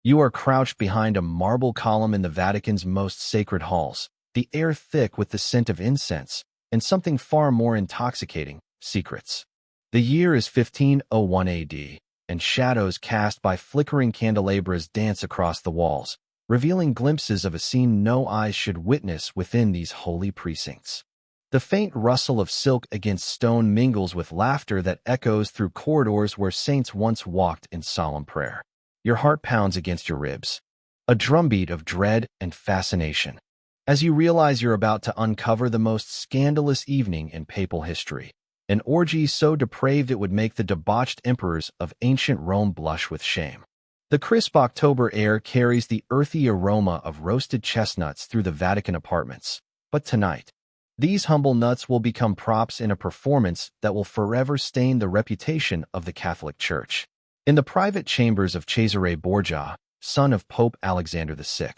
You are crouched behind a marble column in the Vatican's most sacred halls, the air thick with the scent of incense, and something far more intoxicating, secrets. The year is 1501 AD, and shadows cast by flickering candelabras dance across the walls, revealing glimpses of a scene no eyes should witness within these holy precincts. The faint rustle of silk against stone mingles with laughter that echoes through corridors where saints once walked in solemn prayer. Your heart pounds against your ribs, a drumbeat of dread and fascination, as you realize you're about to uncover the most scandalous evening in papal history, an orgy so depraved it would make the debauched emperors of ancient Rome blush with shame. The crisp October air carries the earthy aroma of roasted chestnuts through the Vatican apartments, but tonight, these humble nuts will become props in a performance that will forever stain the reputation of the Catholic Church. In the private chambers of Cesare Borgia, son of Pope Alexander VI,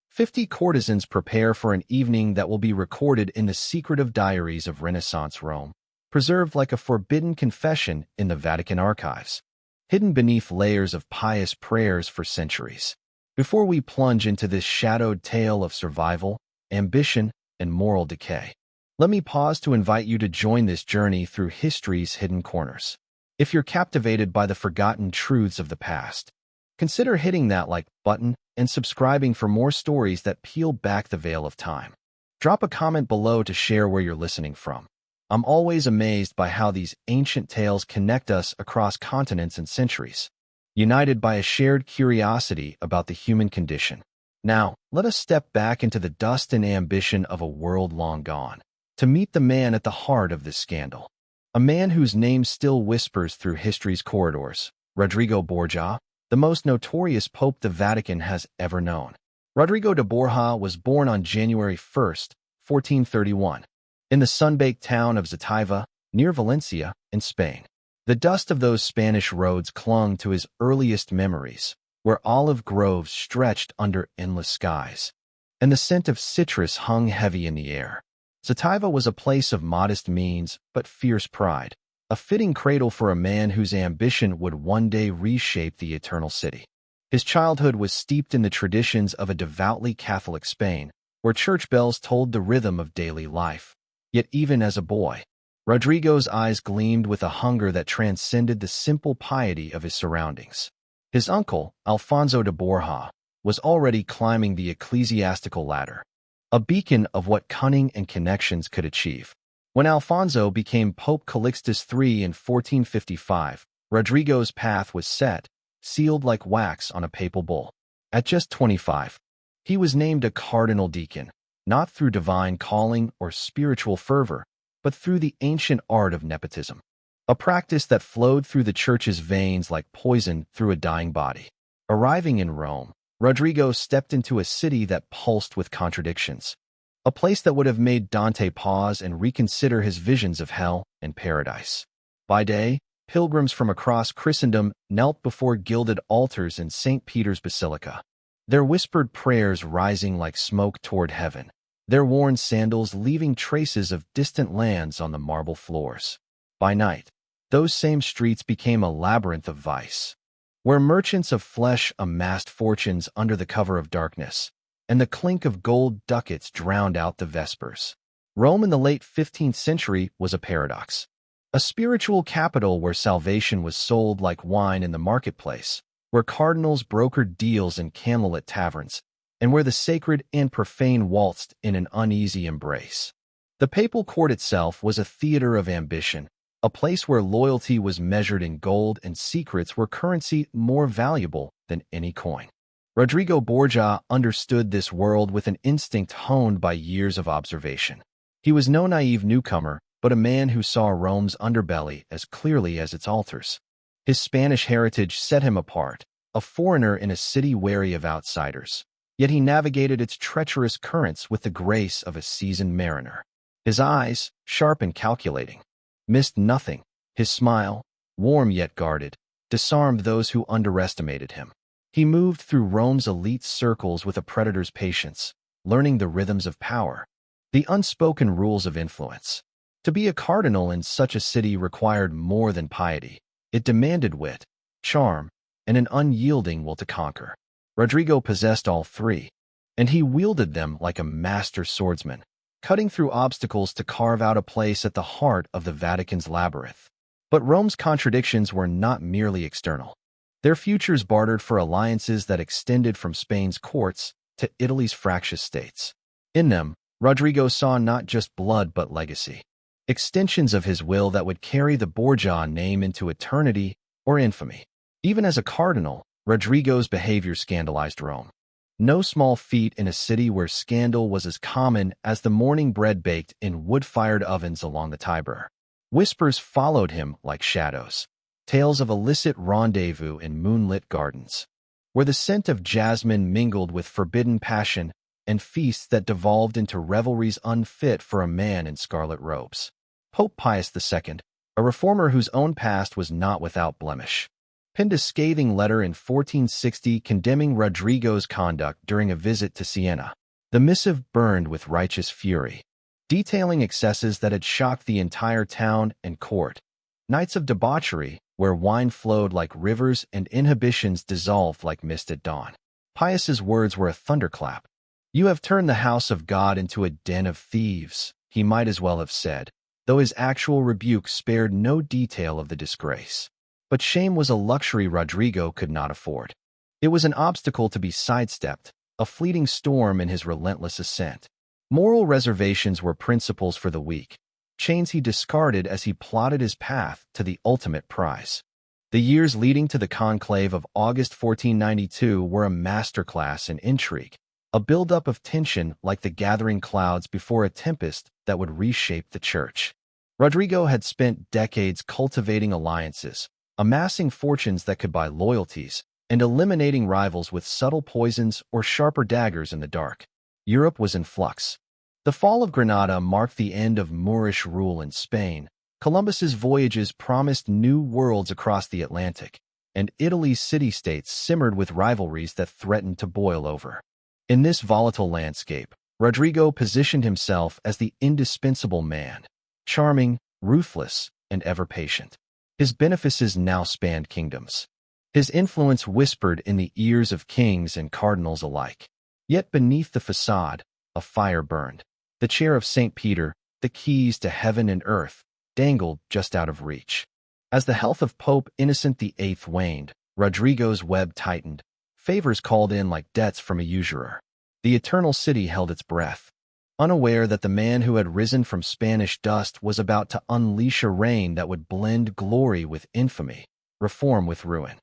50 courtesans prepare for an evening that will be recorded in the secretive diaries of Renaissance Rome, preserved like a forbidden confession in the Vatican archives, hidden beneath layers of pious prayers for centuries. Before we plunge into this shadowed tale of survival, ambition, and moral decay, let me pause to invite you to join this journey through history's hidden corners. If you're captivated by the forgotten truths of the past, consider hitting that like button and subscribing for more stories that peel back the veil of time. Drop a comment below to share where you're listening from. I'm always amazed by how these ancient tales connect us across continents and centuries, united by a shared curiosity about the human condition. Now, let us step back into the dust and ambition of a world long gone, to meet the man at the heart of this scandal. A man whose name still whispers through history's corridors, Rodrigo Borgia, the most notorious pope the Vatican has ever known. Rodrigo de Borja was born on January 1st, 1431, in the sun-baked town of Zataiva, near Valencia, in Spain. The dust of those Spanish roads clung to his earliest memories, where olive groves stretched under endless skies, and the scent of citrus hung heavy in the air. Zataiva was a place of modest means but fierce pride, a fitting cradle for a man whose ambition would one day reshape the eternal city. His childhood was steeped in the traditions of a devoutly Catholic Spain, where church bells told the rhythm of daily life. Yet even as a boy, Rodrigo's eyes gleamed with a hunger that transcended the simple piety of his surroundings. His uncle, Alfonso de Borja, was already climbing the ecclesiastical ladder, a beacon of what cunning and connections could achieve. When Alfonso became Pope Calixtus III in 1455, Rodrigo's path was set, sealed like wax on a papal bull. At just 25, he was named a cardinal deacon, not through divine calling or spiritual fervor, but through the ancient art of nepotism, a practice that flowed through the church's veins like poison through a dying body. Arriving in Rome, Rodrigo stepped into a city that pulsed with contradictions, a place that would have made Dante pause and reconsider his visions of hell and paradise. By day, pilgrims from across Christendom knelt before gilded altars in St. Peter's Basilica, their whispered prayers rising like smoke toward heaven, their worn sandals leaving traces of distant lands on the marble floors. By night, those same streets became a labyrinth of vice, where merchants of flesh amassed fortunes under the cover of darkness, and the clink of gold ducats drowned out the vespers. Rome in the late 15th century was a paradox, a spiritual capital where salvation was sold like wine in the marketplace, where cardinals brokered deals in candlelit taverns, and where the sacred and profane waltzed in an uneasy embrace. The papal court itself was a theater of ambition, a place where loyalty was measured in gold and secrets were currency more valuable than any coin. Rodrigo Borgia understood this world with an instinct honed by years of observation. He was no naive newcomer, but a man who saw Rome's underbelly as clearly as its altars. His Spanish heritage set him apart, a foreigner in a city wary of outsiders. Yet he navigated its treacherous currents with the grace of a seasoned mariner. His eyes, sharp and calculating, missed nothing. His smile, warm yet guarded, disarmed those who underestimated him. He moved through Rome's elite circles with a predator's patience, learning the rhythms of power, the unspoken rules of influence. To be a cardinal in such a city required more than piety. It demanded wit, charm, and an unyielding will to conquer. Rodrigo possessed all three, and he wielded them like a master swordsman, cutting through obstacles to carve out a place at the heart of the Vatican's labyrinth. But Rome's contradictions were not merely external. Their futures bartered for alliances that extended from Spain's courts to Italy's fractious states. In them, Rodrigo saw not just blood but legacy, extensions of his will that would carry the Borgia name into eternity or infamy. Even as a cardinal, Rodrigo's behavior scandalized Rome. No small feat in a city where scandal was as common as the morning bread baked in wood-fired ovens along the Tiber. Whispers followed him like shadows, tales of illicit rendezvous in moonlit gardens, where the scent of jasmine mingled with forbidden passion, and feasts that devolved into revelries unfit for a man in scarlet robes. Pope Pius II, a reformer whose own past was not without blemish, penned a scathing letter in 1460 condemning Rodrigo's conduct during a visit to Siena. The missive burned with righteous fury, detailing excesses that had shocked the entire town and court. Nights of debauchery, where wine flowed like rivers and inhibitions dissolved like mist at dawn. Pius's words were a thunderclap. "You have turned the house of God into a den of thieves," he might as well have said, though his actual rebuke spared no detail of the disgrace. But shame was a luxury Rodrigo could not afford. It was an obstacle to be sidestepped, a fleeting storm in his relentless ascent. Moral reservations were principles for the weak, chains he discarded as he plotted his path to the ultimate prize. The years leading to the conclave of August 1492 were a masterclass in intrigue, a buildup of tension like the gathering clouds before a tempest that would reshape the church. Rodrigo had spent decades cultivating alliances, amassing fortunes that could buy loyalties, and eliminating rivals with subtle poisons or sharper daggers in the dark. Europe was in flux. The fall of Granada marked the end of Moorish rule in Spain. Columbus's voyages promised new worlds across the Atlantic, and Italy's city-states simmered with rivalries that threatened to boil over. In this volatile landscape, Rodrigo positioned himself as the indispensable man, charming, ruthless, and ever patient. His benefices now spanned kingdoms. His influence whispered in the ears of kings and cardinals alike. Yet beneath the facade, a fire burned. The chair of St. Peter, the keys to heaven and earth, dangled just out of reach. As the health of Pope Innocent VIII waned, Rodrigo's web tightened. Favors called in like debts from a usurer. The eternal city held its breath, unaware that the man who had risen from Spanish dust was about to unleash a reign that would blend glory with infamy, reform with ruin.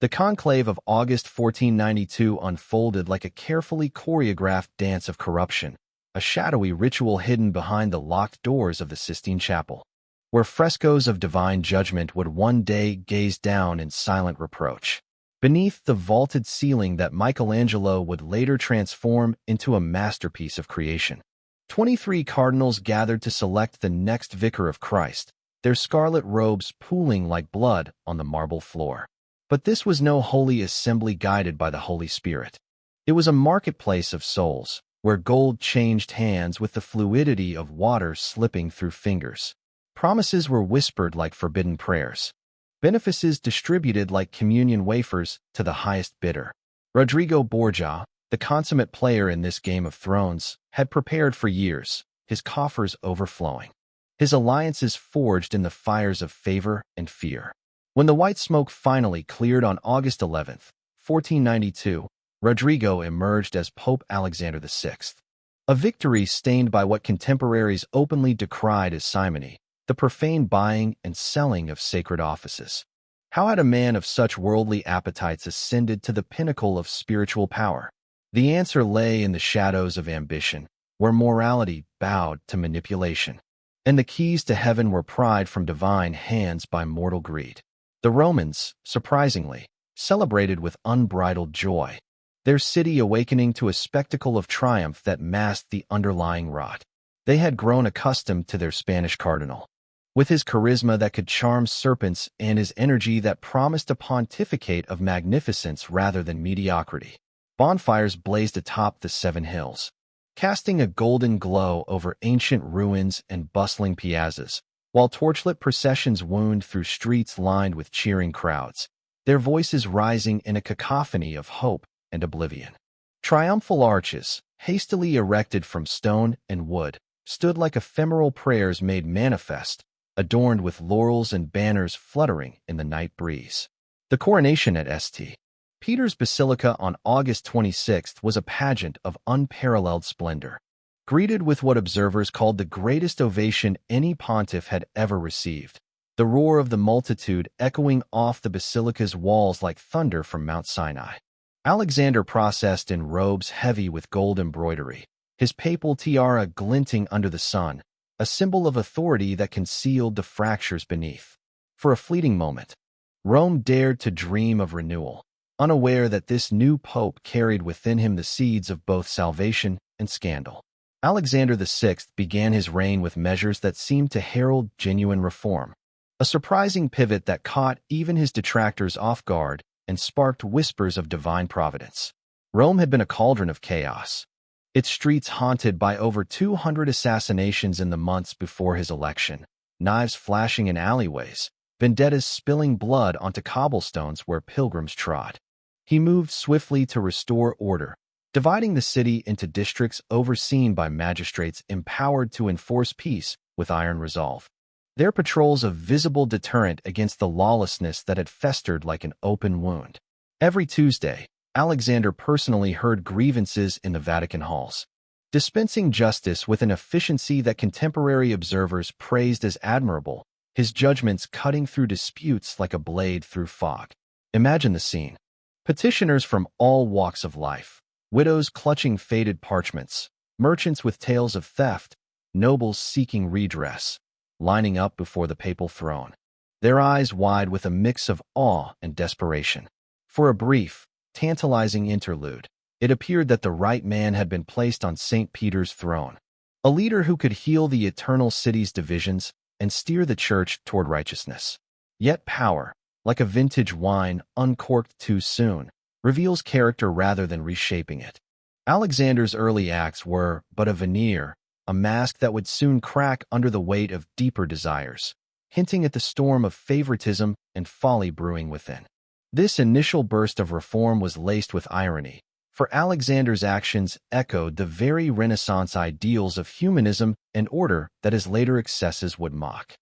The conclave of August 1492 unfolded like a carefully choreographed dance of corruption, a shadowy ritual hidden behind the locked doors of the Sistine Chapel, where frescoes of divine judgment would one day gaze down in silent reproach. Beneath the vaulted ceiling that Michelangelo would later transform into a masterpiece of creation, 23 cardinals gathered to select the next vicar of Christ, their scarlet robes pooling like blood on the marble floor. But this was no holy assembly guided by the Holy Spirit. It was a marketplace of souls, where gold changed hands with the fluidity of water slipping through fingers. Promises were whispered like forbidden prayers. Benefices distributed like communion wafers to the highest bidder. Rodrigo Borgia, the consummate player in this Game of Thrones, had prepared for years, his coffers overflowing, his alliances forged in the fires of favor and fear. When the white smoke finally cleared on August 11, 1492, Rodrigo emerged as Pope Alexander VI. A victory stained by what contemporaries openly decried as simony, the profane buying and selling of sacred offices. How had a man of such worldly appetites ascended to the pinnacle of spiritual power? The answer lay in the shadows of ambition, where morality bowed to manipulation, and the keys to heaven were pried from divine hands by mortal greed. The Romans, surprisingly, celebrated with unbridled joy, their city awakening to a spectacle of triumph that masked the underlying rot. They had grown accustomed to their Spanish cardinal, with his charisma that could charm serpents and his energy that promised a pontificate of magnificence rather than mediocrity. Bonfires blazed atop the 7 hills, casting a golden glow over ancient ruins and bustling piazzas, while torchlit processions wound through streets lined with cheering crowds, their voices rising in a cacophony of hope, and oblivion. Triumphal arches, hastily erected from stone and wood, stood like ephemeral prayers made manifest, adorned with laurels and banners fluttering in the night breeze. The coronation at St. Peter's Basilica on August 26th was a pageant of unparalleled splendor. Greeted with what observers called the greatest ovation any pontiff had ever received, the roar of the multitude echoing off the basilica's walls like thunder from Mount Sinai. Alexander processed in robes heavy with gold embroidery, his papal tiara glinting under the sun, a symbol of authority that concealed the fractures beneath. For a fleeting moment, Rome dared to dream of renewal, unaware that this new pope carried within him the seeds of both salvation and scandal. Alexander VI began his reign with measures that seemed to herald genuine reform, a surprising pivot that caught even his detractors off guard and sparked whispers of divine providence. Rome had been a cauldron of chaos, its streets haunted by over 200 assassinations in the months before his election, knives flashing in alleyways, vendettas spilling blood onto cobblestones where pilgrims trod. He moved swiftly to restore order, dividing the city into districts overseen by magistrates empowered to enforce peace with iron resolve. Their patrols a visible deterrent against the lawlessness that had festered like an open wound. Every Tuesday, Alexander personally heard grievances in the Vatican halls, dispensing justice with an efficiency that contemporary observers praised as admirable, his judgments cutting through disputes like a blade through fog. Imagine the scene. Petitioners from all walks of life, widows clutching faded parchments, merchants with tales of theft, nobles seeking redress, lining up before the papal throne, their eyes wide with a mix of awe and desperation. For a brief, tantalizing interlude, it appeared that the right man had been placed on St. Peter's throne, a leader who could heal the eternal city's divisions and steer the church toward righteousness. Yet power, like a vintage wine uncorked too soon, reveals character rather than reshaping it. Alexander's early acts were but a veneer, a mask that would soon crack under the weight of deeper desires, hinting at the storm of favoritism and folly brewing within. This initial burst of reform was laced with irony, for Alexander's actions echoed the very Renaissance ideals of humanism and order that his later excesses would mock.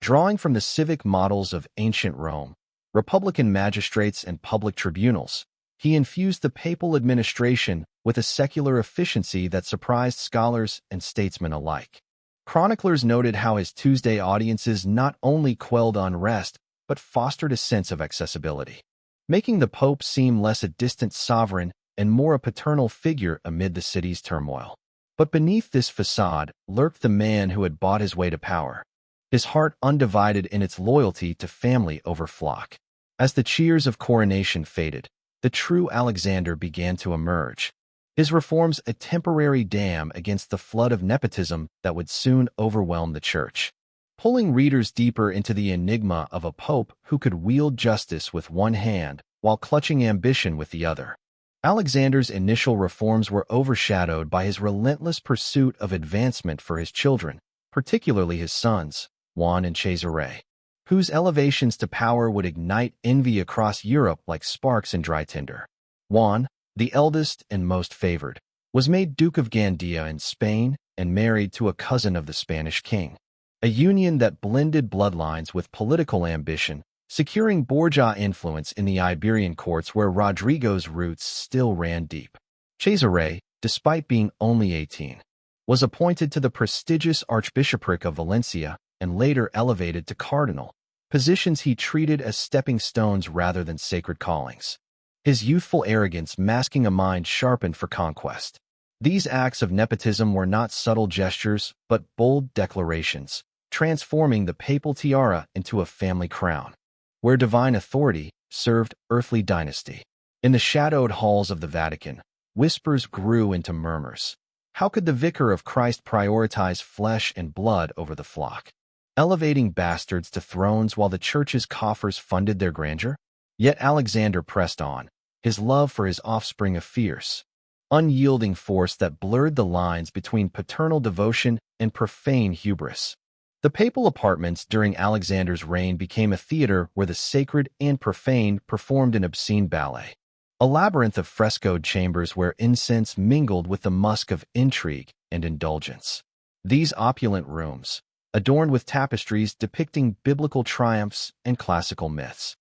Drawing from the civic models of ancient Rome, republican magistrates and public tribunals, he infused the papal administration with a secular efficiency that surprised scholars and statesmen alike. Chroniclers noted how his Tuesday audiences not only quelled unrest, but fostered a sense of accessibility, making the Pope seem less a distant sovereign and more a paternal figure amid the city's turmoil. But beneath this facade lurked the man who had bought his way to power, his heart undivided in its loyalty to family over flock. As the cheers of coronation faded, the true Alexander began to emerge, his reforms a temporary dam against the flood of nepotism that would soon overwhelm the church, pulling readers deeper into the enigma of a pope who could wield justice with one hand while clutching ambition with the other. Alexander's initial reforms were overshadowed by his relentless pursuit of advancement for his children, particularly his sons, Juan and Cesare, whose elevations to power would ignite envy across Europe like sparks in dry tinder. Juan, the eldest and most favored, was made Duke of Gandia in Spain and married to a cousin of the Spanish king, a union that blended bloodlines with political ambition, securing Borgia influence in the Iberian courts where Rodrigo's roots still ran deep. Cesare, despite being only 18, was appointed to the prestigious Archbishopric of Valencia and later elevated to cardinal, positions he treated as stepping stones rather than sacred callings, his youthful arrogance masking a mind sharpened for conquest. These acts of nepotism were not subtle gestures, but bold declarations, transforming the papal tiara into a family crown, where divine authority served earthly dynasty. In the shadowed halls of the Vatican, whispers grew into murmurs. How could the vicar of Christ prioritize flesh and blood over the flock, elevating bastards to thrones while the church's coffers funded their grandeur? Yet Alexander pressed on, his love for his offspring a fierce, unyielding force that blurred the lines between paternal devotion and profane hubris. The papal apartments during Alexander's reign became a theater where the sacred and profane performed an obscene ballet. a labyrinth of frescoed chambers where incense mingled with the musk of intrigue and indulgence. These opulent rooms, adorned with tapestries depicting biblical triumphs and classical myths,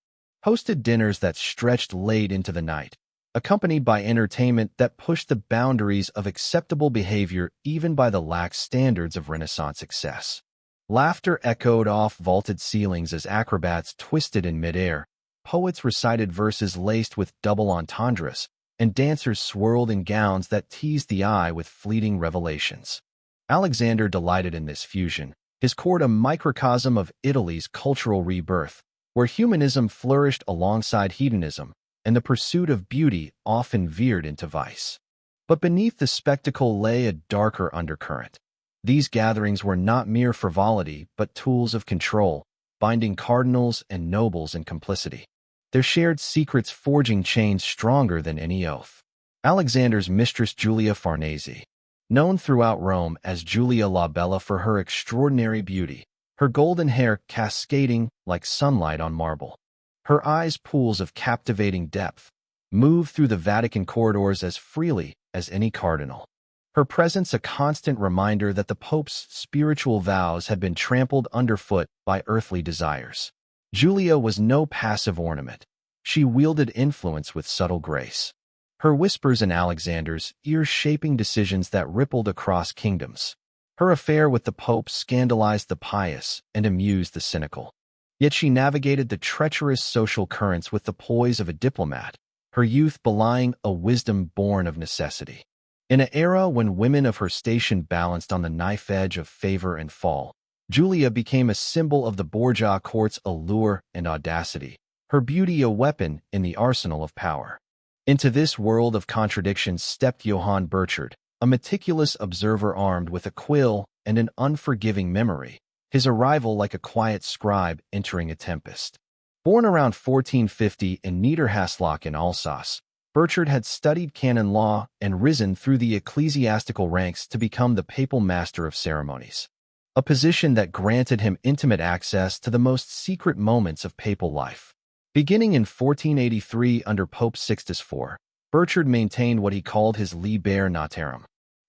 hosted dinners that stretched late into the night, accompanied by entertainment that pushed the boundaries of acceptable behavior even by the lax standards of Renaissance excess. Laughter echoed off vaulted ceilings as acrobats twisted in midair, poets recited verses laced with double entendres, and dancers swirled in gowns that teased the eye with fleeting revelations. Alexander delighted in this fusion, his court a microcosm of Italy's cultural rebirth, where humanism flourished alongside hedonism, and the pursuit of beauty often veered into vice. But beneath the spectacle lay a darker undercurrent. These gatherings were not mere frivolity, but tools of control, binding cardinals and nobles in complicity, their shared secrets forging chains stronger than any oath. Alexander's mistress Julia Farnese, known throughout Rome as Julia la Bella for her extraordinary beauty, her golden hair cascading like sunlight on marble, her eyes pools of captivating depth, moved through the Vatican corridors as freely as any cardinal. Her presence a constant reminder that the Pope's spiritual vows had been trampled underfoot by earthly desires. Julia was no passive ornament. She wielded influence with subtle grace, her whispers in Alexander's ears shaping decisions that rippled across kingdoms. Her affair with the Pope scandalized the pious and amused the cynical. Yet she navigated the treacherous social currents with the poise of a diplomat, her youth belying a wisdom born of necessity. In an era when women of her station balanced on the knife edge of favor and fall, Julia became a symbol of the Borgia court's allure and audacity, her beauty a weapon in the arsenal of power. Into this world of contradictions stepped Johann Burchard, a meticulous observer armed with a quill and an unforgiving memory, his arrival like a quiet scribe entering a tempest. Born around 1450 in Niederhasloch in Alsace, Burchard had studied canon law and risen through the ecclesiastical ranks to become the papal master of ceremonies, a position that granted him intimate access to the most secret moments of papal life. Beginning in 1483 under Pope Sixtus IV, Burchard maintained what he called his Liber Notarum,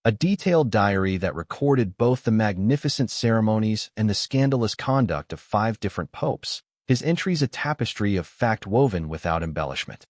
a detailed diary that recorded both the magnificent ceremonies and the scandalous conduct of 5 different popes, his entries a tapestry of fact woven without embellishment.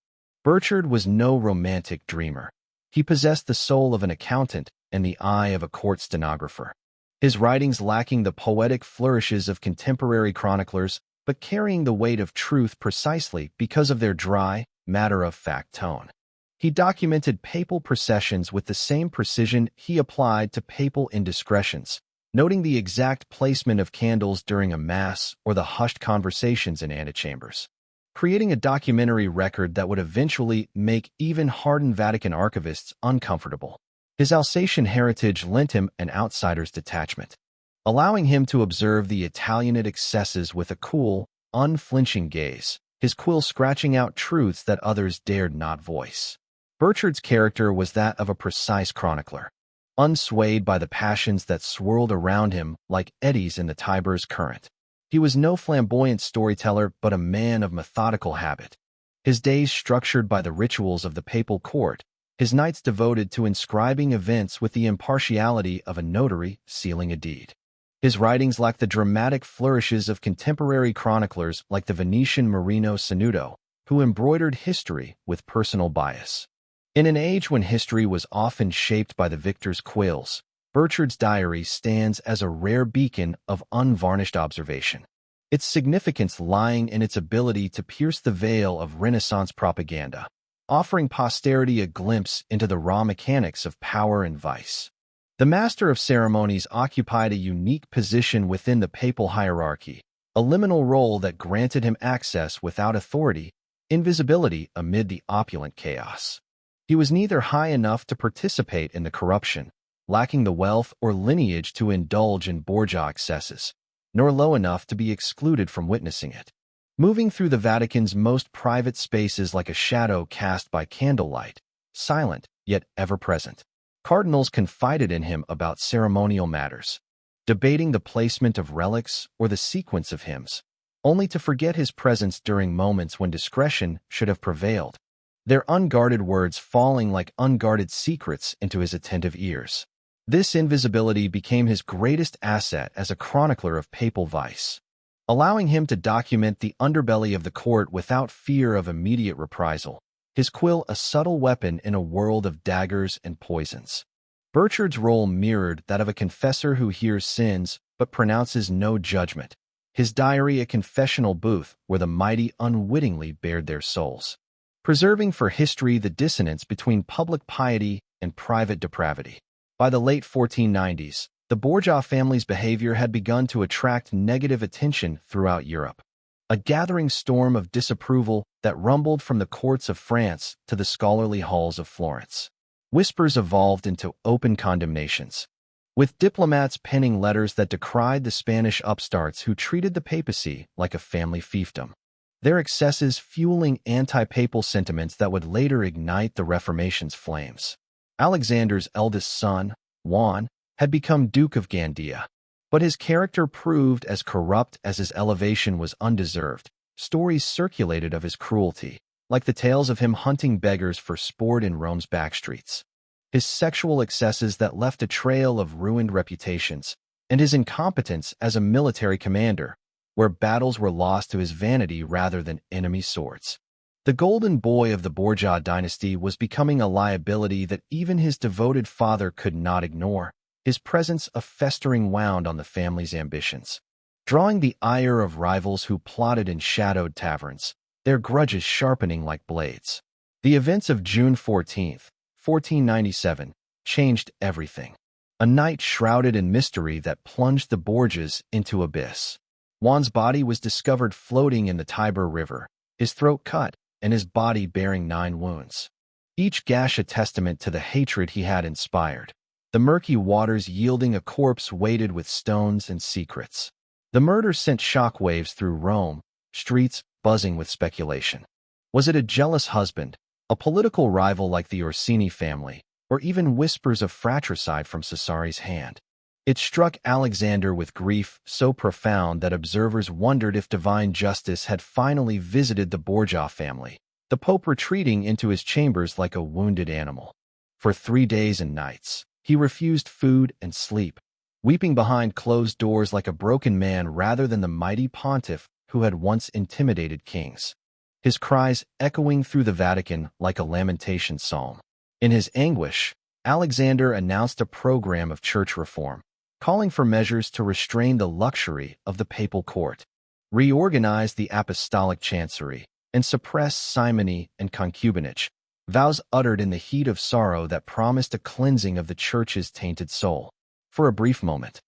Burchard was no romantic dreamer. He possessed the soul of an accountant and the eye of a court stenographer. His writings lacking the poetic flourishes of contemporary chroniclers, but carrying the weight of truth precisely because of their dry, matter-of-fact tone. He documented papal processions with the same precision he applied to papal indiscretions, noting the exact placement of candles during a mass or the hushed conversations in antechambers, creating a documentary record that would eventually make even hardened Vatican archivists uncomfortable. His Alsatian heritage lent him an outsider's detachment, allowing him to observe the Italianate excesses with a cool, unflinching gaze, his quill scratching out truths that others dared not voice. Burchard's character was that of a precise chronicler, unswayed by the passions that swirled around him like eddies in the Tiber's current. He was no flamboyant storyteller but a man of methodical habit, his days structured by the rituals of the papal court, his nights devoted to inscribing events with the impartiality of a notary sealing a deed. His writings lacked the dramatic flourishes of contemporary chroniclers like the Venetian Marino Sanudo, who embroidered history with personal bias. In an age when history was often shaped by the victor's quills, Burchard's diary stands as a rare beacon of unvarnished observation, its significance lying in its ability to pierce the veil of Renaissance propaganda, offering posterity a glimpse into the raw mechanics of power and vice. The Master of Ceremonies occupied a unique position within the papal hierarchy, a liminal role that granted him access without authority, invisibility amid the opulent chaos. He was neither high enough to participate in the corruption, lacking the wealth or lineage to indulge in Borgia excesses, nor low enough to be excluded from witnessing it. Moving through the Vatican's most private spaces like a shadow cast by candlelight, silent yet ever-present, cardinals confided in him about ceremonial matters, debating the placement of relics or the sequence of hymns, only to forget his presence during moments when discretion should have prevailed. their unguarded words falling like unguarded secrets into his attentive ears. This invisibility became his greatest asset as a chronicler of papal vice, allowing him to document the underbelly of the court without fear of immediate reprisal, his quill a subtle weapon in a world of daggers and poisons. Burchard's role mirrored that of a confessor who hears sins but pronounces no judgment, his diary a confessional booth where the mighty unwittingly bared their souls, preserving for history the dissonance between public piety and private depravity. By the late 1490s, the Borgia family's behavior had begun to attract negative attention throughout Europe. A gathering storm of disapproval that rumbled from the courts of France to the scholarly halls of Florence. Whispers evolved into open condemnations, with diplomats penning letters that decried the Spanish upstarts who treated the papacy like a family fiefdom, their excesses fueling anti-papal sentiments that would later ignite the Reformation's flames. Alexander's eldest son, Juan, had become Duke of Gandia, but his character proved as corrupt as his elevation was undeserved. Stories circulated of his cruelty, like the tales of him hunting beggars for sport in Rome's backstreets, his sexual excesses that left a trail of ruined reputations, and his incompetence as a military commander, where battles were lost to his vanity rather than enemy swords. The golden boy of the Borgia dynasty was becoming a liability that even his devoted father could not ignore, his presence a festering wound on the family's ambitions, drawing the ire of rivals who plotted in shadowed taverns, their grudges sharpening like blades. The events of June 14, 1497, changed everything. A night shrouded in mystery that plunged the Borgias into abyss. Juan's body was discovered floating in the Tiber River, his throat cut, and his body bearing 9 wounds, each gash a testament to the hatred he had inspired, the murky waters yielding a corpse weighted with stones and secrets. The murder sent shockwaves through Rome, streets buzzing with speculation. Was it a jealous husband, a political rival like the Orsini family, or even whispers of fratricide from Cesari's hand? It struck Alexander with grief so profound that observers wondered if divine justice had finally visited the Borgia family, the Pope retreating into his chambers like a wounded animal. For 3 days and nights, he refused food and sleep, weeping behind closed doors like a broken man rather than the mighty pontiff who had once intimidated kings, his cries echoing through the Vatican like a lamentation psalm. In his anguish, Alexander announced a program of church reform, calling for measures to restrain the luxury of the papal court, reorganize the apostolic chancery, and suppress simony and concubinage, vows uttered in the heat of sorrow that promised a cleansing of the church's tainted soul. For a brief moment,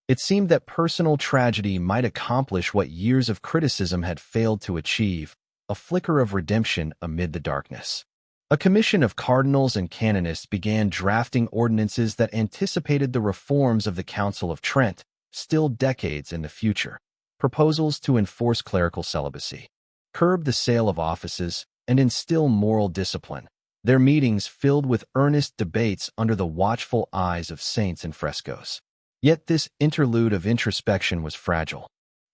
it seemed that personal tragedy might accomplish what years of criticism had failed to achieve, a flicker of redemption amid the darkness. A commission of cardinals and canonists began drafting ordinances that anticipated the reforms of the Council of Trent, still decades in the future. Proposals to enforce clerical celibacy, curb the sale of offices, and instill moral discipline. Their meetings filled with earnest debates under the watchful eyes of saints and frescoes. Yet this interlude of introspection was fragile.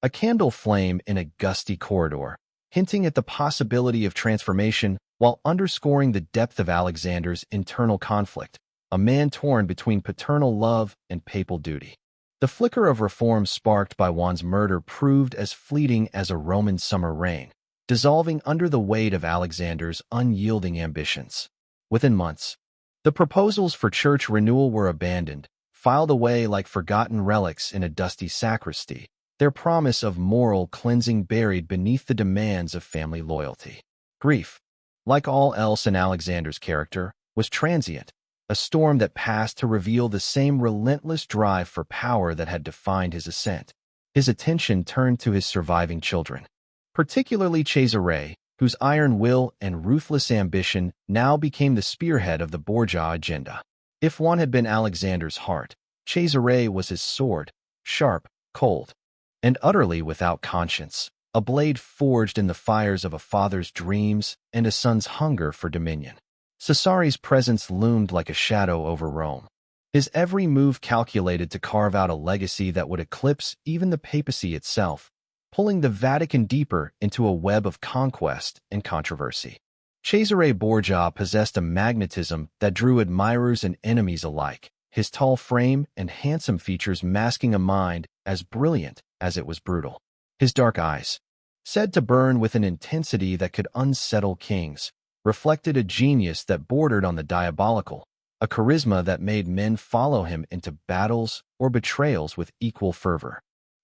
A candle flame in a gusty corridor, hinting at the possibility of transformation while underscoring the depth of Alexander's internal conflict, a man torn between paternal love and papal duty. The flicker of reform sparked by Juan's murder proved as fleeting as a Roman summer rain, dissolving under the weight of Alexander's unyielding ambitions. Within months, the proposals for church renewal were abandoned, filed away like forgotten relics in a dusty sacristy, their promise of moral cleansing buried beneath the demands of family loyalty. Grief, like all else in Alexander's character, was transient, a storm that passed to reveal the same relentless drive for power that had defined his ascent. His attention turned to his surviving children, particularly Cesare, whose iron will and ruthless ambition now became the spearhead of the Borgia agenda. If one had been Alexander's heart, Cesare was his sword, sharp, cold, and utterly without conscience, a blade forged in the fires of a father's dreams and a son's hunger for dominion. Cesari's presence loomed like a shadow over Rome, his every move calculated to carve out a legacy that would eclipse even the papacy itself, pulling the Vatican deeper into a web of conquest and controversy. Cesare Borgia possessed a magnetism that drew admirers and enemies alike, his tall frame and handsome features masking a mind as brilliant as it was brutal. His dark eyes, said to burn with an intensity that could unsettle kings, reflected a genius that bordered on the diabolical, a charisma that made men follow him into battles or betrayals with equal fervor.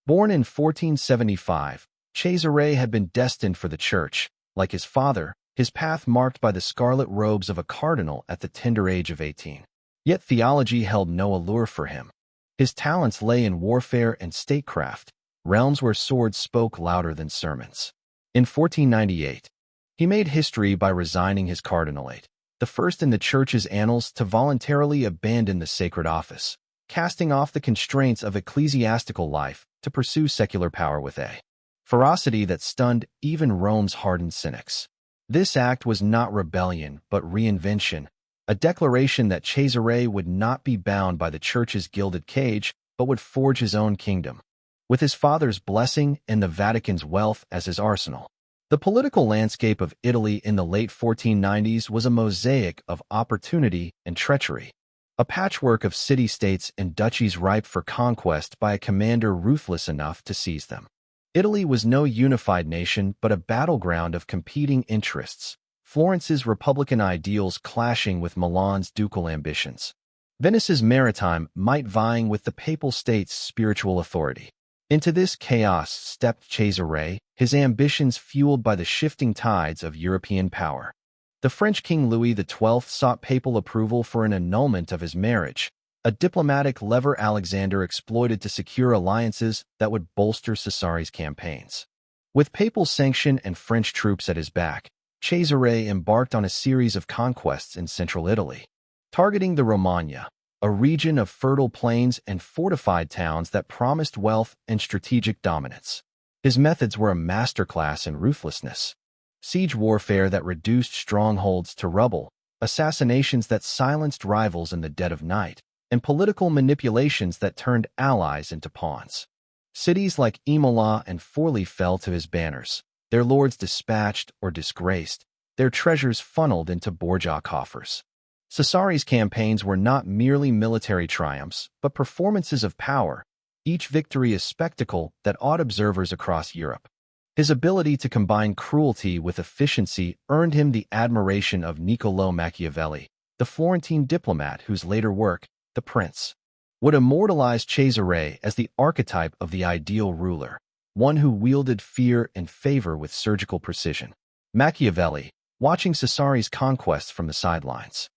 Born in 1475, Cesare had been destined for the church. Like his father, his path marked by the scarlet robes of a cardinal at the tender age of 18. Yet theology held no allure for him. His talents lay in warfare and statecraft, realms where swords spoke louder than sermons. In 1498, he made history by resigning his cardinalate, the first in the church's annals to voluntarily abandon the sacred office, casting off the constraints of ecclesiastical life to pursue secular power with a ferocity that stunned even Rome's hardened cynics. This act was not rebellion, but reinvention, a declaration that Cesare would not be bound by the church's gilded cage, but would forge his own kingdom. With his father's blessing and the Vatican's wealth as his arsenal, the political landscape of Italy in the late 1490s was a mosaic of opportunity and treachery, a patchwork of city-states and duchies ripe for conquest by a commander ruthless enough to seize them. Italy was no unified nation but a battleground of competing interests, Florence's republican ideals clashing with Milan's ducal ambitions, Venice's maritime might vying with the Papal State's spiritual authority. Into this chaos stepped Cesare, his ambitions fueled by the shifting tides of European power. The French King Louis XII sought papal approval for an annulment of his marriage, a diplomatic lever Alexander exploited to secure alliances that would bolster Cesari's campaigns. With papal sanction and French troops at his back, Cesare embarked on a series of conquests in central Italy, targeting the Romagna, a region of fertile plains and fortified towns that promised wealth and strategic dominance. His methods were a masterclass in ruthlessness: siege warfare that reduced strongholds to rubble, assassinations that silenced rivals in the dead of night, and political manipulations that turned allies into pawns. Cities like Imola and Forli fell to his banners, their lords dispatched or disgraced, their treasures funneled into Borgia coffers. Cesari's campaigns were not merely military triumphs, but performances of power, each victory a spectacle that awed observers across Europe. His ability to combine cruelty with efficiency earned him the admiration of Niccolò Machiavelli, the Florentine diplomat whose later work, The Prince, would immortalize Cesare as the archetype of the ideal ruler, one who wielded fear and favor with surgical precision. Machiavelli, watching Cesari's conquests from the sidelines,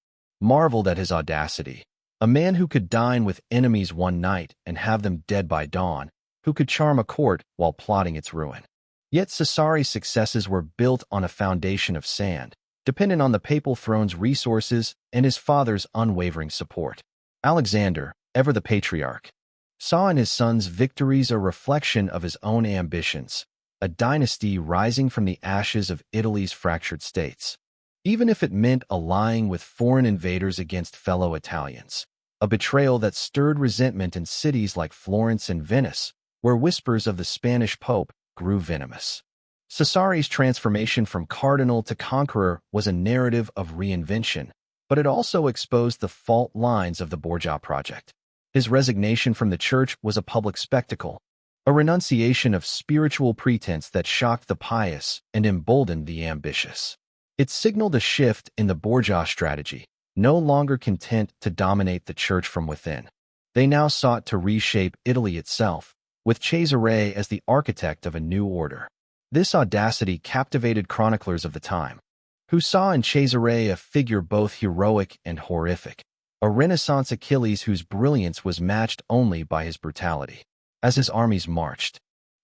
marveled at his audacity. A man who could dine with enemies one night and have them dead by dawn, who could charm a court while plotting its ruin. Yet Cesari's successes were built on a foundation of sand, dependent on the papal throne's resources and his father's unwavering support. Alexander, ever the patriarch, saw in his son's victories a reflection of his own ambitions, a dynasty rising from the ashes of Italy's fractured states, even if it meant allying with foreign invaders against fellow Italians, a betrayal that stirred resentment in cities like Florence and Venice, where whispers of the Spanish Pope grew venomous. Cesari's transformation from cardinal to conqueror was a narrative of reinvention, but it also exposed the fault lines of the Borgia project. His resignation from the church was a public spectacle, a renunciation of spiritual pretense that shocked the pious and emboldened the ambitious. It signaled a shift in the Borgia strategy, no longer content to dominate the church from within. They now sought to reshape Italy itself, with Cesare as the architect of a new order. This audacity captivated chroniclers of the time, who saw in Cesare a figure both heroic and horrific, a Renaissance Achilles whose brilliance was matched only by his brutality. As his armies marched,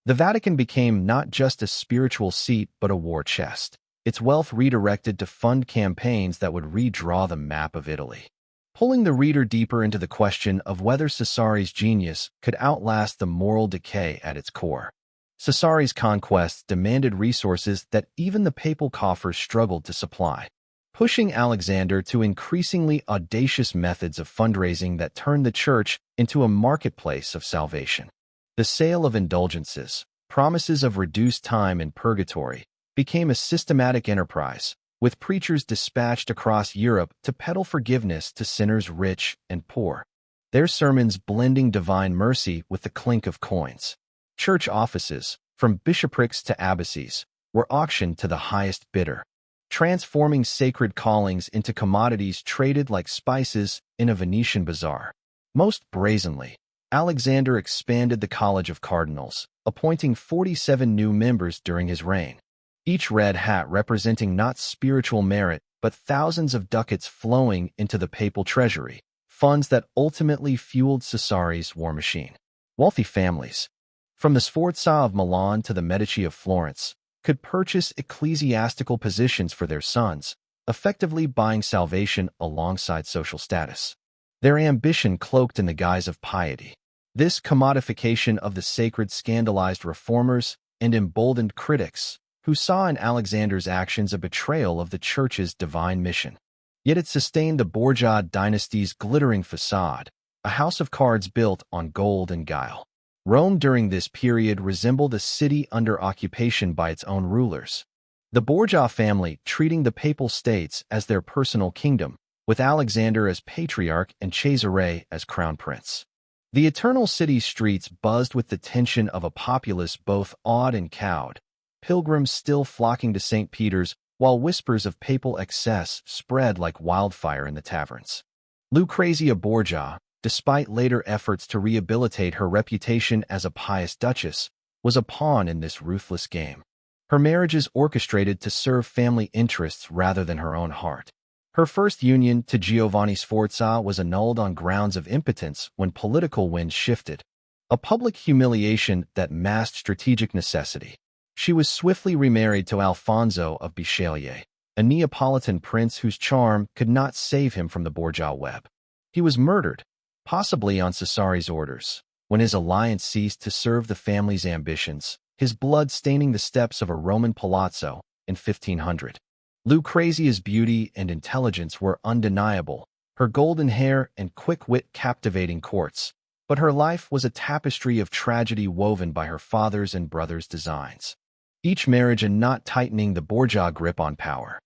the Vatican became not just a spiritual seat but a war chest, its wealth redirected to fund campaigns that would redraw the map of Italy, pulling the reader deeper into the question of whether Cesari's genius could outlast the moral decay at its core. Cesari's conquests demanded resources that even the papal coffers struggled to supply, pushing Alexander to increasingly audacious methods of fundraising that turned the church into a marketplace of salvation. The sale of indulgences, promises of reduced time in purgatory, became a systematic enterprise, with preachers dispatched across Europe to peddle forgiveness to sinners rich and poor. Their sermons blending divine mercy with the clink of coins. Church offices, from bishoprics to abbacies, were auctioned to the highest bidder, transforming sacred callings into commodities traded like spices in a Venetian bazaar. Most brazenly, Alexander expanded the College of Cardinals, appointing 47 new members during his reign, each red hat representing not spiritual merit but thousands of ducats flowing into the papal treasury, funds that ultimately fueled Cesari's war machine. Wealthy families, from the Sforza of Milan to the Medici of Florence, could purchase ecclesiastical positions for their sons, effectively buying salvation alongside social status. Their ambition cloaked in the guise of piety. This commodification of the sacred scandalized reformers and emboldened critics, who saw in Alexander's actions a betrayal of the Church's divine mission. Yet it sustained the Borgia dynasty's glittering facade, a house of cards built on gold and guile. Rome during this period resembled a city under occupation by its own rulers. The Borgia family treating the Papal States as their personal kingdom, with Alexander as patriarch and Cesare as crown prince. The eternal city streets buzzed with the tension of a populace both awed and cowed, pilgrims still flocking to St. Peter's, while whispers of papal excess spread like wildfire in the taverns. Lucrezia Borgia, despite later efforts to rehabilitate her reputation as a pious duchess, was a pawn in this ruthless game. Her marriages orchestrated to serve family interests rather than her own heart. Her first union to Giovanni Sforza was annulled on grounds of impotence when political winds shifted, a public humiliation that masked strategic necessity. She was swiftly remarried to Alfonso of Bisceglie, a Neapolitan prince whose charm could not save him from the Borgia web. He was murdered, possibly on Cesari's orders, when his alliance ceased to serve the family's ambitions, his blood staining the steps of a Roman palazzo in 1500. Lucrezia's beauty and intelligence were undeniable, her golden hair and quick wit captivating courts, but her life was a tapestry of tragedy woven by her father's and brother's designs, each marriage a knot tightening the Borgia grip on power.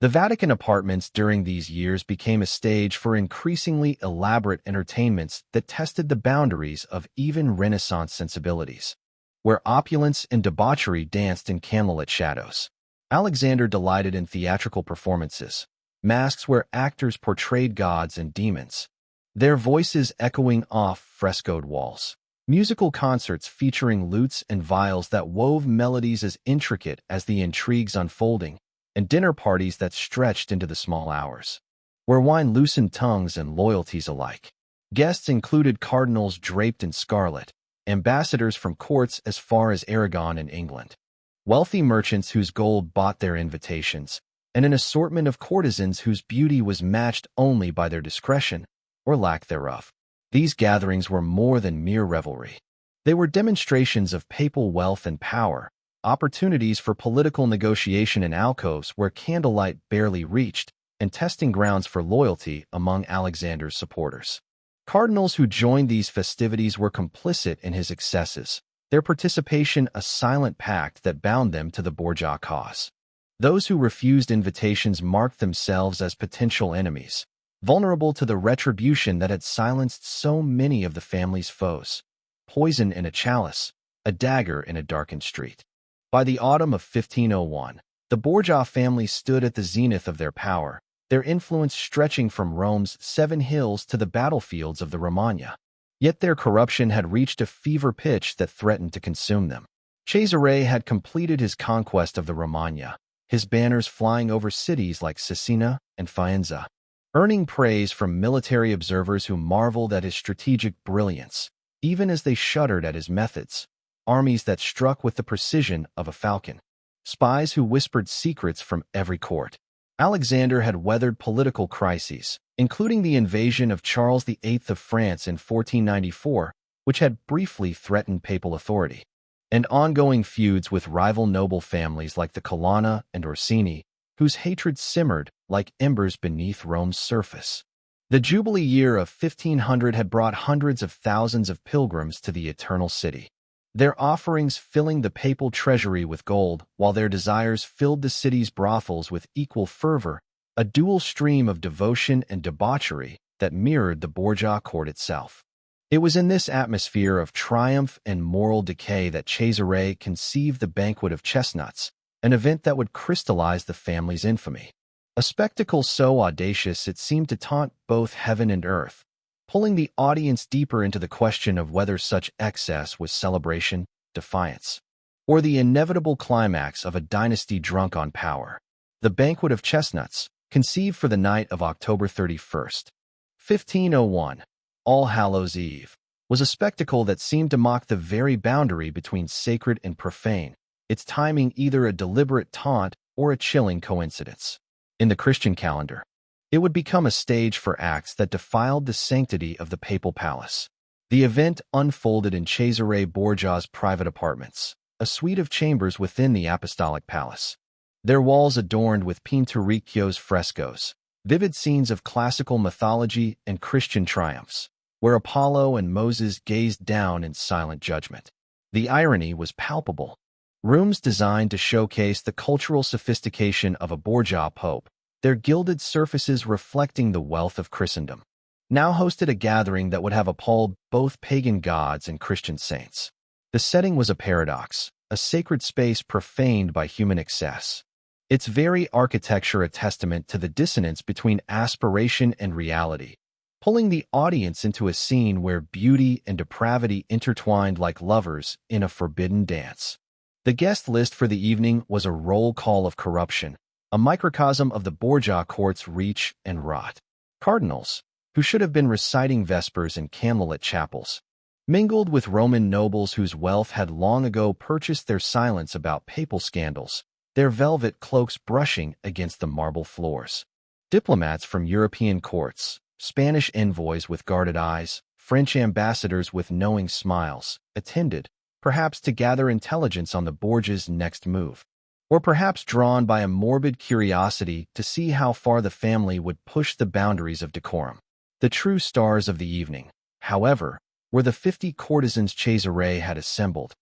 The Vatican apartments during these years became a stage for increasingly elaborate entertainments that tested the boundaries of even Renaissance sensibilities, where opulence and debauchery danced in candlelit shadows. Alexander delighted in theatrical performances, masks where actors portrayed gods and demons, their voices echoing off frescoed walls. Musical concerts featuring lutes and viols that wove melodies as intricate as the intrigues unfolding, and dinner parties that stretched into the small hours, where wine loosened tongues and loyalties alike. Guests included cardinals draped in scarlet, ambassadors from courts as far as Aragon and England, wealthy merchants whose gold bought their invitations, and an assortment of courtesans whose beauty was matched only by their discretion or lack thereof. These gatherings were more than mere revelry. They were demonstrations of papal wealth and power, opportunities for political negotiation in alcoves where candlelight barely reached, and testing grounds for loyalty among Alexander's supporters. Cardinals who joined these festivities were complicit in his excesses, their participation a silent pact that bound them to the Borgia cause. Those who refused invitations marked themselves as potential enemies, vulnerable to the retribution that had silenced so many of the family's foes. Poison in a chalice, a dagger in a darkened street. By the autumn of 1501, the Borgia family stood at the zenith of their power, their influence stretching from Rome's 7 hills to the battlefields of the Romagna. Yet their corruption had reached a fever pitch that threatened to consume them. Cesare had completed his conquest of the Romagna, his banners flying over cities like Cesena and Faenza, earning praise from military observers who marveled at his strategic brilliance, even as they shuddered at his methods. Armies that struck with the precision of a falcon. Spies who whispered secrets from every court. Alexander had weathered political crises, including the invasion of Charles VIII of France in 1494, which had briefly threatened papal authority, and ongoing feuds with rival noble families like the Colonna and Orsini, whose hatred simmered like embers beneath Rome's surface. The Jubilee year of 1500 had brought hundreds of thousands of pilgrims to the Eternal City. their offerings filling the papal treasury with gold, while their desires filled the city's brothels with equal fervor, a dual stream of devotion and debauchery that mirrored the Borgia court itself. It was in this atmosphere of triumph and moral decay that Cesare conceived the Banquet of Chestnuts, an event that would crystallize the family's infamy. A spectacle so audacious it seemed to taunt both heaven and earth, pulling the audience deeper into the question of whether such excess was celebration, defiance, or the inevitable climax of a dynasty drunk on power. The Banquet of Chestnuts, conceived for the night of October 31st, 1501, All Hallows' Eve, was a spectacle that seemed to mock the very boundary between sacred and profane, its timing either a deliberate taunt or a chilling coincidence. In the Christian calendar, it would become a stage for acts that defiled the sanctity of the papal palace. The event unfolded in Cesare Borgia's private apartments, a suite of chambers within the apostolic palace. Their walls adorned with Pinturicchio's frescoes, vivid scenes of classical mythology and Christian triumphs, where Apollo and Moses gazed down in silent judgment. The irony was palpable. Rooms designed to showcase the cultural sophistication of a Borgia pope, their gilded surfaces reflecting the wealth of Christendom, now hosted a gathering that would have appalled both pagan gods and Christian saints. The setting was a paradox, a sacred space profaned by human excess. Its very architecture a testament to the dissonance between aspiration and reality, pulling the audience into a scene where beauty and depravity intertwined like lovers in a forbidden dance. The guest list for the evening was a roll call of corruption, a microcosm of the Borgia court's reach and rot. Cardinals, who should have been reciting vespers in candlelit chapels, mingled with Roman nobles whose wealth had long ago purchased their silence about papal scandals, their velvet cloaks brushing against the marble floors. Diplomats from European courts, Spanish envoys with guarded eyes, French ambassadors with knowing smiles, attended, perhaps to gather intelligence on the Borgia's next move, or perhaps drawn by a morbid curiosity to see how far the family would push the boundaries of decorum. The true stars of the evening, however, were the 50 courtesans Cesare had assembled,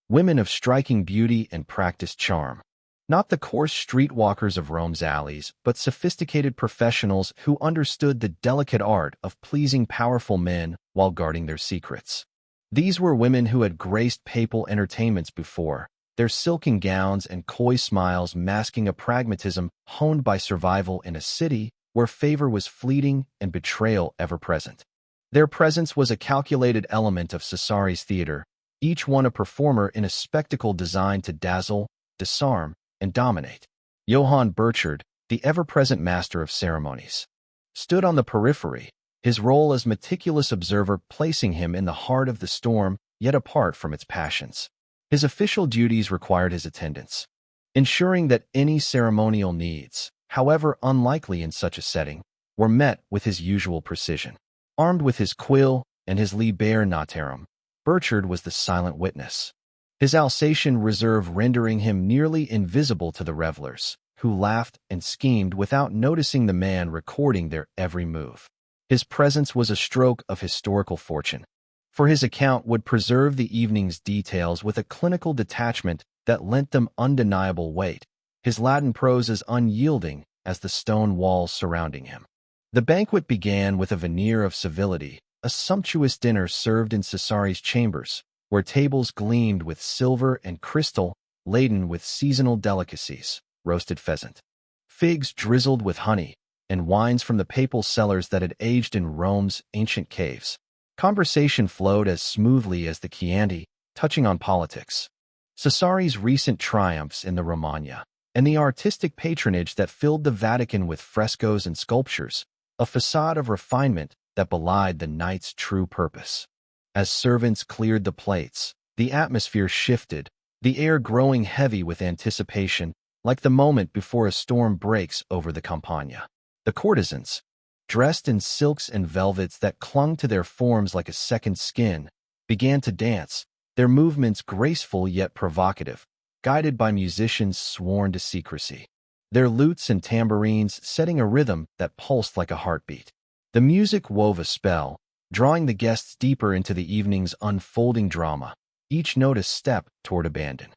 women of striking beauty and practiced charm. Not the coarse streetwalkers of Rome's alleys, but sophisticated professionals who understood the delicate art of pleasing powerful men while guarding their secrets. These were women who had graced papal entertainments before, their silken gowns and coy smiles masking a pragmatism honed by survival in a city where favor was fleeting and betrayal ever-present. Their presence was a calculated element of Cesare's theater, each one a performer in a spectacle designed to dazzle, disarm, and dominate. Johann Burchard, the ever-present master of ceremonies, stood on the periphery, his role as meticulous observer placing him in the heart of the storm, yet apart from its passions. His official duties required his attendance, ensuring that any ceremonial needs, however unlikely in such a setting, were met with his usual precision. Armed with his quill and his liber notarum, Burchard was the silent witness, his Alsatian reserve rendering him nearly invisible to the revelers, who laughed and schemed without noticing the man recording their every move. His presence was a stroke of historical fortune, for his account would preserve the evening's details with a clinical detachment that lent them undeniable weight, his Latin prose as unyielding as the stone walls surrounding him. The banquet began with a veneer of civility, a sumptuous dinner served in Cesare's chambers, where tables gleamed with silver and crystal, laden with seasonal delicacies, roasted pheasant, figs drizzled with honey, and wines from the papal cellars that had aged in Rome's ancient caves. Conversation flowed as smoothly as the Chianti, touching on politics, Cesare's recent triumphs in the Romagna, and the artistic patronage that filled the Vatican with frescoes and sculptures, a facade of refinement that belied the night's true purpose. As servants cleared the plates, the atmosphere shifted, the air growing heavy with anticipation, like the moment before a storm breaks over the Campagna. The courtesans, dressed in silks and velvets that clung to their forms like a second skin, began to dance, their movements graceful yet provocative, guided by musicians sworn to secrecy, their lutes and tambourines setting a rhythm that pulsed like a heartbeat. The music wove a spell, drawing the guests deeper into the evening's unfolding drama, each note a step toward abandon.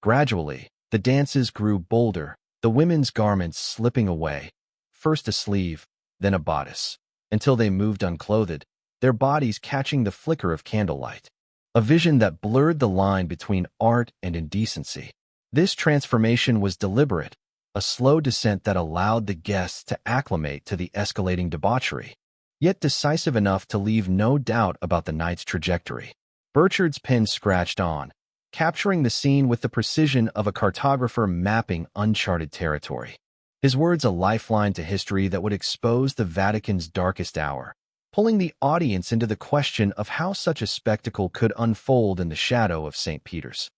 Gradually, the dances grew bolder, the women's garments slipping away, first a sleeve, then a bodice, until they moved unclothed, their bodies catching the flicker of candlelight. A vision that blurred the line between art and indecency. This transformation was deliberate, a slow descent that allowed the guests to acclimate to the escalating debauchery, yet decisive enough to leave no doubt about the night's trajectory. Burchard's pen scratched on, capturing the scene with the precision of a cartographer mapping uncharted territory. His words a lifeline to history that would expose the Vatican's darkest hour, pulling the audience into the question of how such a spectacle could unfold in the shadow of St. Peter's.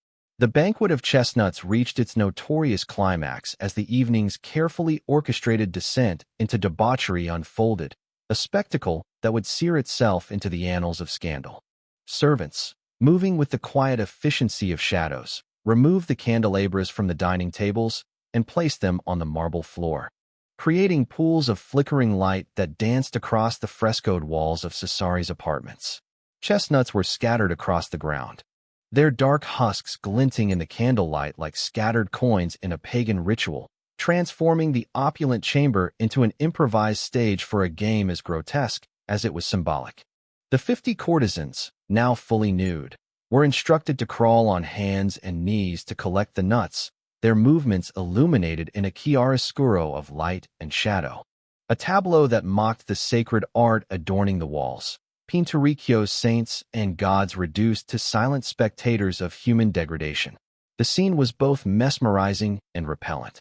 The banquet of chestnuts reached its notorious climax as the evening's carefully orchestrated descent into debauchery unfolded, a spectacle that would sear itself into the annals of scandal. Servants, moving with the quiet efficiency of shadows, removed the candelabras from the dining tables and placed them on the marble floor, creating pools of flickering light that danced across the frescoed walls of Cesari's apartments. Chestnuts were scattered across the ground, their dark husks glinting in the candlelight like scattered coins in a pagan ritual, transforming the opulent chamber into an improvised stage for a game as grotesque as it was symbolic. The 50 courtesans, now fully nude, were instructed to crawl on hands and knees to collect the nuts, their movements illuminated in a chiaroscuro of light and shadow. A tableau that mocked the sacred art adorning the walls. Pinturicchio's saints and gods reduced to silent spectators of human degradation. The scene was both mesmerizing and repellent.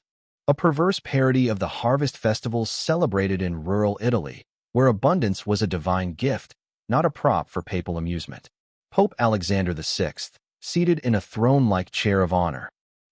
A perverse parody of the harvest festivals celebrated in rural Italy, where abundance was a divine gift, not a prop for papal amusement. Pope Alexander VI, seated in a throne-like chair of honor,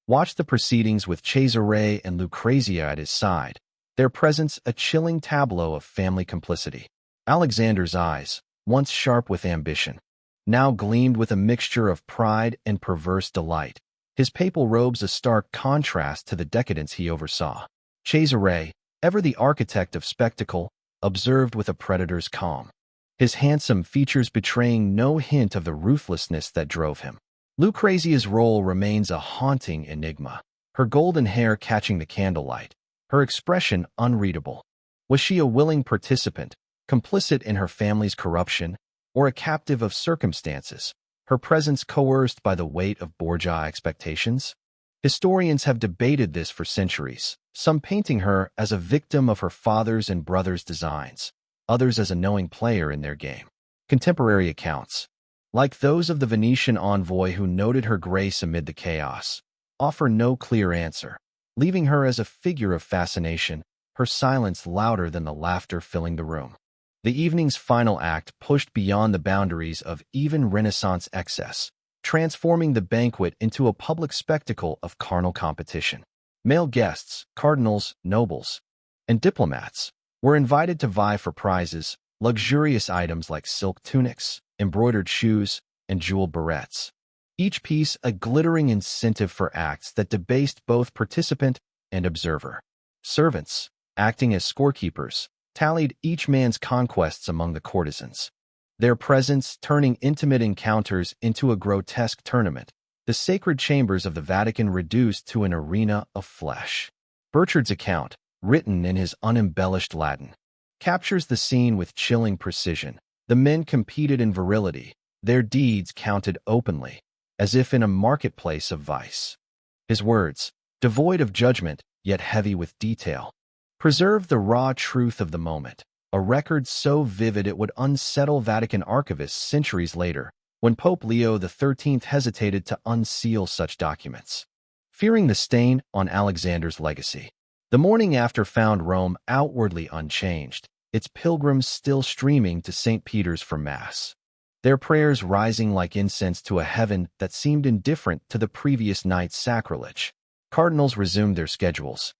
watched the proceedings with Cesare and Lucrezia at his side, their presence a chilling tableau of family complicity. Alexander's eyes, once sharp with ambition, now gleamed with a mixture of pride and perverse delight, his papal robes a stark contrast to the decadence he oversaw. Cesare, ever the architect of spectacle, observed with a predator's calm, his handsome features betraying no hint of the ruthlessness that drove him. Lucrezia's role remains a haunting enigma, her golden hair catching the candlelight, her expression unreadable. Was she a willing participant, complicit in her family's corruption, or a captive of circumstances, her presence coerced by the weight of bourgeois expectations? Historians have debated this for centuries, some painting her as a victim of her father's and brother's designs, others as a knowing player in their game. Contemporary accounts, like those of the Venetian envoy who noted her grace amid the chaos, offer no clear answer, leaving her as a figure of fascination, her silence louder than the laughter filling the room. The evening's final act pushed beyond the boundaries of even Renaissance excess, transforming the banquet into a public spectacle of carnal competition. Male guests, cardinals, nobles, and diplomats were invited to vie for prizes, luxurious items like silk tunics, embroidered shoes, and jeweled barrettes. Each piece a glittering incentive for acts that debased both participant and observer. Servants, acting as scorekeepers, tallied each man's conquests among the courtesans, their presence turning intimate encounters into a grotesque tournament, the sacred chambers of the Vatican reduced to an arena of flesh. Burchard's account, written in his unembellished Latin, captures the scene with chilling precision. The men competed in virility, their deeds counted openly, as if in a marketplace of vice. His words, devoid of judgment, yet heavy with detail, preserved the raw truth of the moment, a record so vivid it would unsettle Vatican archivists centuries later, when Pope Leo XIII hesitated to unseal such documents, fearing the stain on Alexander's legacy. The morning after found Rome outwardly unchanged, its pilgrims still streaming to St. Peter's for Mass, their prayers rising like incense to a heaven that seemed indifferent to the previous night's sacrilege. Cardinals resumed their schedules,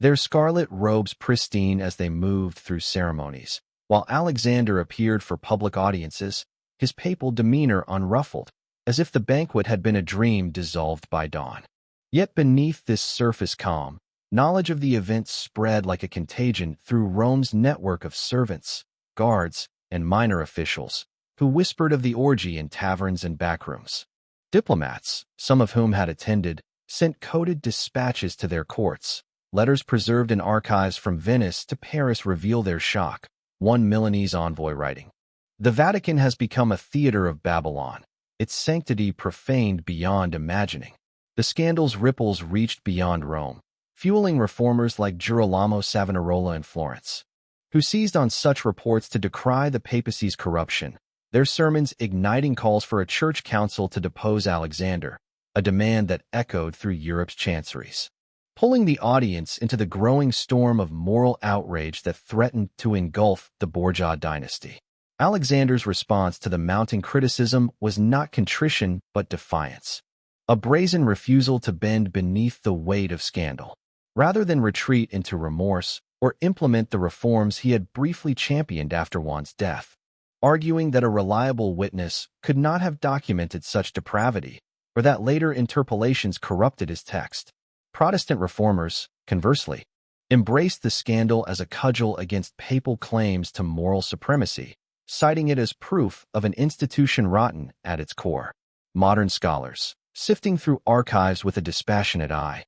their scarlet robes pristine as they moved through ceremonies, while Alexander appeared for public audiences, his papal demeanor unruffled, as if the banquet had been a dream dissolved by dawn. Yet beneath this surface calm, knowledge of the event spread like a contagion through Rome's network of servants, guards, and minor officials, who whispered of the orgy in taverns and backrooms. Diplomats, some of whom had attended, sent coded dispatches to their courts. Letters preserved in archives from Venice to Paris reveal their shock, one Milanese envoy writing. The Vatican has become a theater of Babylon, its sanctity profaned beyond imagining. The scandal's ripples reached beyond Rome, fueling reformers like Girolamo Savonarola in Florence, who seized on such reports to decry the papacy's corruption, their sermons igniting calls for a church council to depose Alexander, a demand that echoed through Europe's chanceries, pulling the audience into the growing storm of moral outrage that threatened to engulf the Borgia dynasty. Alexander's response to the mounting criticism was not contrition but defiance, a brazen refusal to bend beneath the weight of scandal. Rather than retreat into remorse or implement the reforms he had briefly championed after Juan's death, arguing that a reliable witness could not have documented such depravity or that later interpolations corrupted his text, Protestant reformers, conversely, embraced the scandal as a cudgel against papal claims to moral supremacy, citing it as proof of an institution rotten at its core. Modern scholars, sifting through archives with a dispassionate eye,